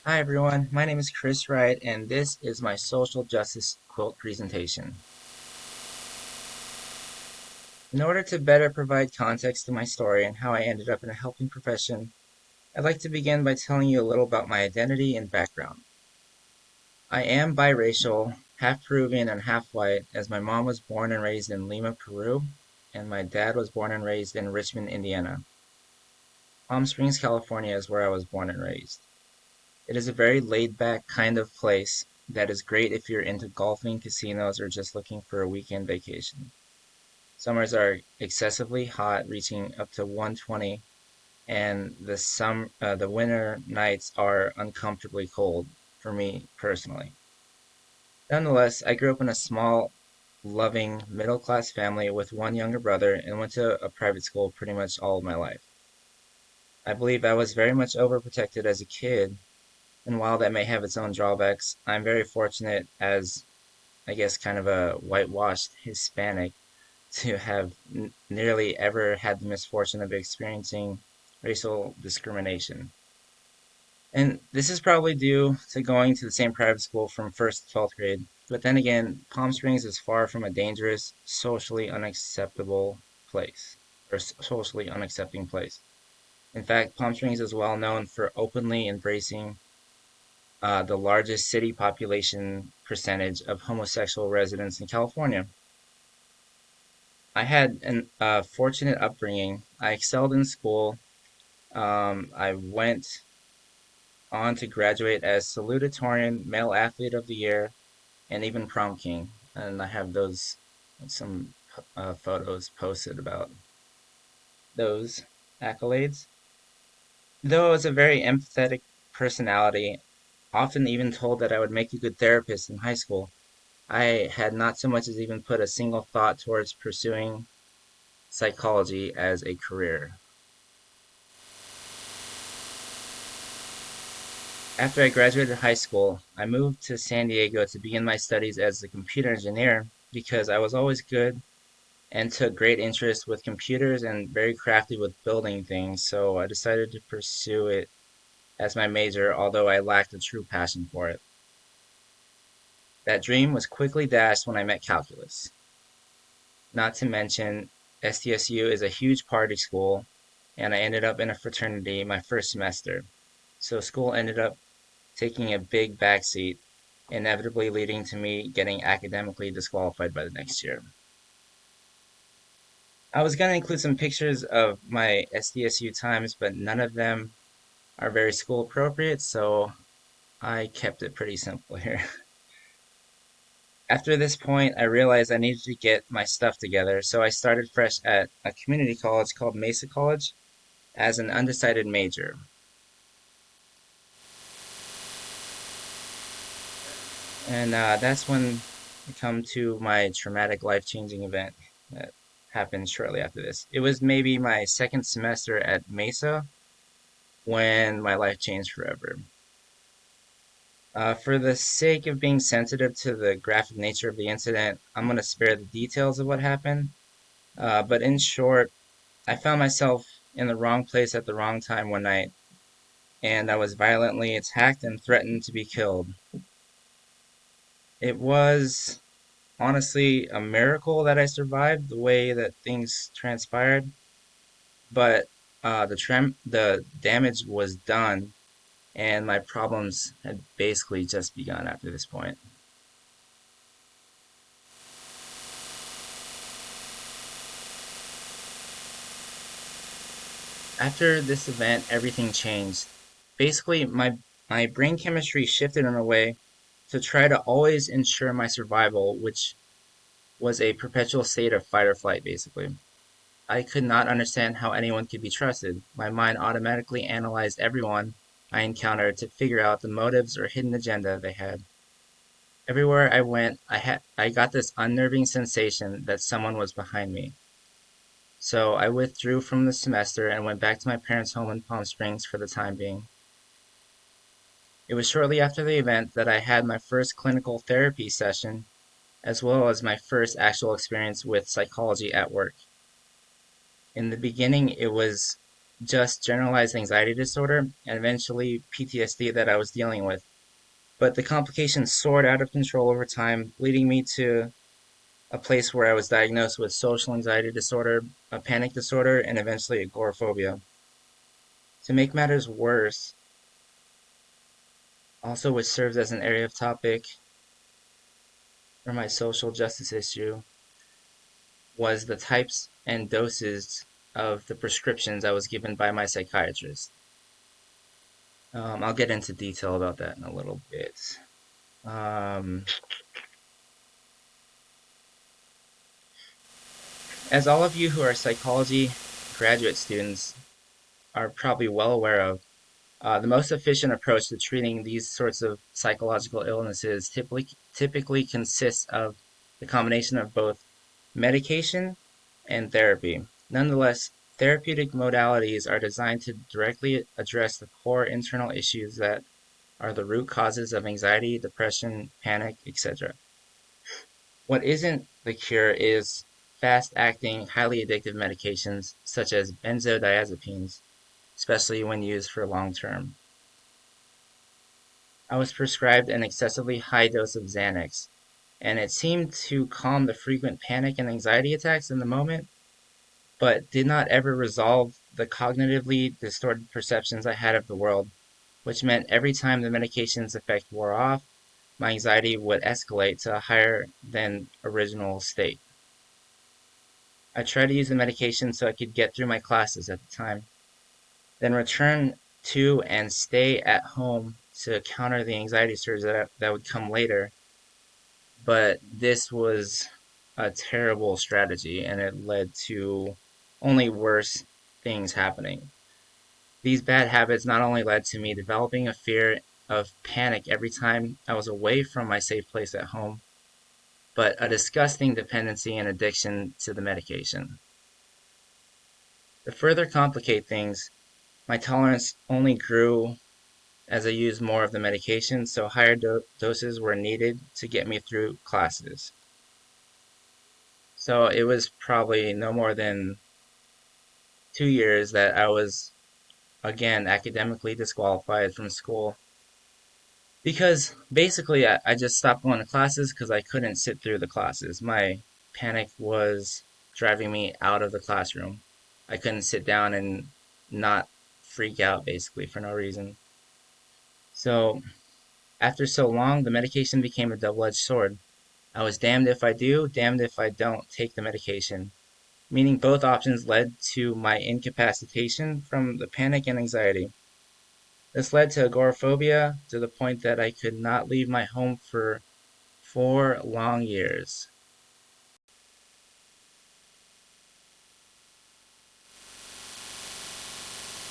Hi everyone, my name is Chris Wright and this is my social justice quilt presentation. In order to better provide context to my story and how I ended up in a helping profession, I'd like to begin by telling you a little about my identity and background. I am biracial, half Peruvian and half white, as my mom was born and raised in Lima, Peru, and my dad was born and raised in Richmond, Indiana. Palm Springs, California is where I was born and raised. It is a very laid-back kind of place that is great if you're into golfing, casinos, or just looking for a weekend vacation. Summers are excessively hot, reaching up to 120, and the winter nights are uncomfortably cold for me personally. Nonetheless, I grew up in a small, loving, middle-class family with one younger brother and went to a private school pretty much all of my life. I believe I was very much overprotected as a kid. And while that may have its own drawbacks, I'm very fortunate as, I guess, kind of a whitewashed Hispanic to have nearly ever had the misfortune of experiencing racial discrimination. And this is probably due to going to the same private school from first to 12th grade. But then again, Palm Springs is far from a dangerous, socially unacceptable place, or socially unaccepting place. In fact, Palm Springs is well known for openly embracing the largest city population percentage of homosexual residents in California. I had a fortunate upbringing. I excelled in school. I went on to graduate as salutatorian, male athlete of the year, and even prom king. And I have those some photos posted about those accolades. Though I was a very empathetic personality, often even told that I would make a good therapist in high school, I had not so much as even put a single thought towards pursuing psychology as a career. After I graduated high school, I moved to San Diego to begin my studies as a computer engineer because I was always good and took great interest with computers and very crafty with building things, so I decided to pursue it as my major, although I lacked a true passion for it. That dream was quickly dashed when I met calculus. Not to mention, SDSU is a huge party school, and I ended up in a fraternity my first semester. So school ended up taking a big backseat, inevitably leading to me getting academically disqualified by the next year. I was going to include some pictures of my SDSU times, but none of them are very school appropriate, so I kept it pretty simple here. After this point, I realized I needed to get my stuff together, so I started fresh at a community college called Mesa College as an undecided major. And that's when I come to my traumatic life changing event that happened shortly after this. It was maybe my second semester at Mesa when my life changed forever. For the sake of being sensitive to the graphic nature of the incident, I'm going to spare the details of what happened. But in short, I found myself in the wrong place at the wrong time one night, and I was violently attacked and threatened to be killed. It was honestly a miracle that I survived the way that things transpired, but the damage was done, and my problems had basically just begun after this point. After this event, everything changed. Basically, my brain chemistry shifted in a way to try to always ensure my survival, which was a perpetual state of fight or flight, basically. I could not understand how anyone could be trusted. My mind automatically analyzed everyone I encountered to figure out the motives or hidden agenda they had. Everywhere I went, I got this unnerving sensation that someone was behind me. So I withdrew from the semester and went back to my parents' home in Palm Springs for the time being. It was shortly after the event that I had my first clinical therapy session, as well as my first actual experience with psychology at work. In the beginning, it was just generalized anxiety disorder and eventually PTSD that I was dealing with. But the complications soared out of control over time, leading me to a place where I was diagnosed with social anxiety disorder, a panic disorder, and eventually agoraphobia. To make matters worse, also which serves as an area of topic for my social justice issue, was the types and doses of the prescriptions I was given by my psychiatrist. I'll get into detail about that in a little bit. Um, as all of you who are psychology graduate students are probably well aware of, the most efficient approach to treating these sorts of psychological illnesses typically consists of the combination of both medication and therapy. Nonetheless, therapeutic modalities are designed to directly address the core internal issues that are the root causes of anxiety, depression, panic, etc. What isn't the cure is fast-acting, highly addictive medications such as benzodiazepines, especially when used for long term. I was prescribed an excessively high dose of Xanax, and it seemed to calm the frequent panic and anxiety attacks in the moment, but did not ever resolve the cognitively distorted perceptions I had of the world, which meant every time the medication's effect wore off, my anxiety would escalate to a higher than original state. I tried to use the medication so I could get through my classes at the time, then return to and stay at home to counter the anxiety surge that would come later. But this was a terrible strategy and it led to only worse things happening. These bad habits not only led to me developing a fear of panic every time I was away from my safe place at home, but a disgusting dependency and addiction to the medication. To further complicate things, my tolerance only grew as I used more of the medication, so higher doses were needed to get me through classes. So it was probably no more than 2 years that I was again academically disqualified from school because basically I just stopped going to classes because I couldn't sit through the classes. My panic was driving me out of the classroom. I couldn't sit down and not freak out basically for no reason. So after so long, the medication became a double-edged sword. I was damned if I do, damned if I don't take the medication, meaning both options led to my incapacitation from the panic and anxiety. This led to agoraphobia to the point that I could not leave my home for 4 long years.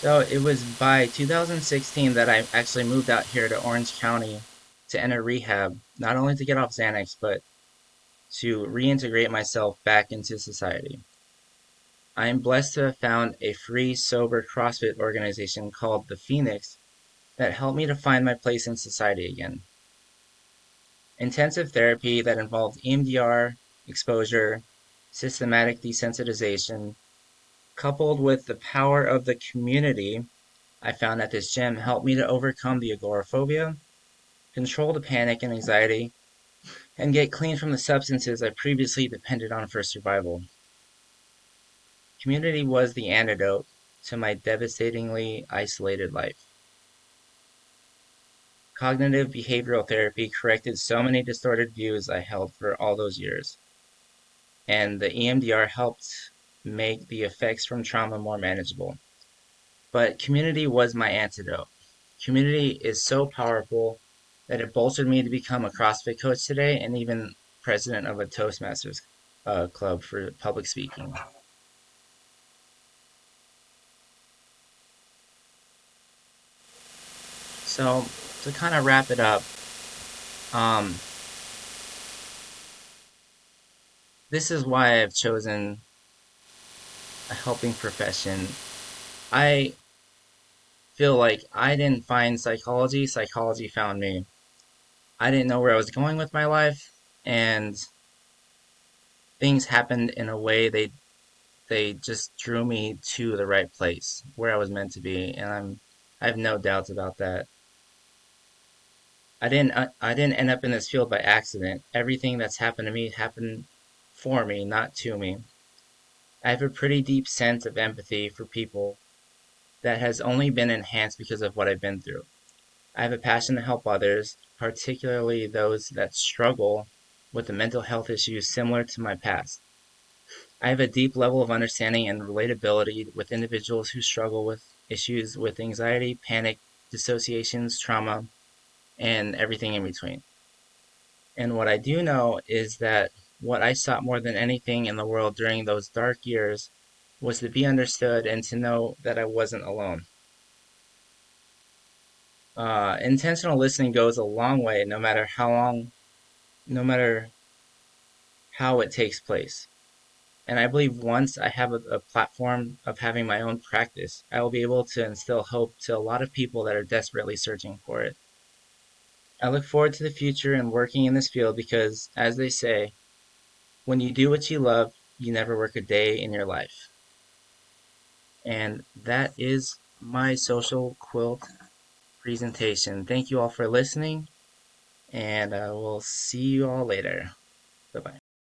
So it was by 2016 that I actually moved out here to Orange County to enter rehab, not only to get off Xanax, but to reintegrate myself back into society. I am blessed to have found a free, sober CrossFit organization called The Phoenix that helped me to find my place in society again. Intensive therapy that involved EMDR, exposure, systematic desensitization, coupled with the power of the community I found at this gym helped me to overcome the agoraphobia, control the panic and anxiety, and get clean from the substances I previously depended on for survival. Community was the antidote to my devastatingly isolated life. Cognitive behavioral therapy corrected so many distorted views I held for all those years, and the EMDR helped make the effects from trauma more manageable. But community was my antidote. Community is so powerful that it bolstered me to become a CrossFit coach today and even president of a Toastmasters club for public speaking. So, to kind of wrap it up, um, this is why I've chosen a helping profession. I feel like I didn't find psychology, psychology found me. I didn't know where I was going with my life, and things happened in a way they just drew me to the right place where I was meant to be, and I have no doubts about that. I didn't end up in this field by accident. Everything that's happened to me happened for me, not to me. I have a pretty deep sense of empathy for people that has only been enhanced because of what I've been through. I have a passion to help others, particularly those that struggle with the mental health issues similar to my past. I have a deep level of understanding and relatability with individuals who struggle with issues with anxiety, panic, dissociations, trauma, and everything in between. And what I do know is that what I sought more than anything in the world during those dark years was to be understood and to know that I wasn't alone. Intentional listening goes a long way, no matter how it takes place. And I believe once I have a platform of having my own practice, I will be able to instill hope to a lot of people that are desperately searching for it. I look forward to the future and working in this field because, as they say, when you do what you love, you never work a day in your life. And that is my social quilt presentation. Thank you all for listening, and we'll see you all later. Bye bye.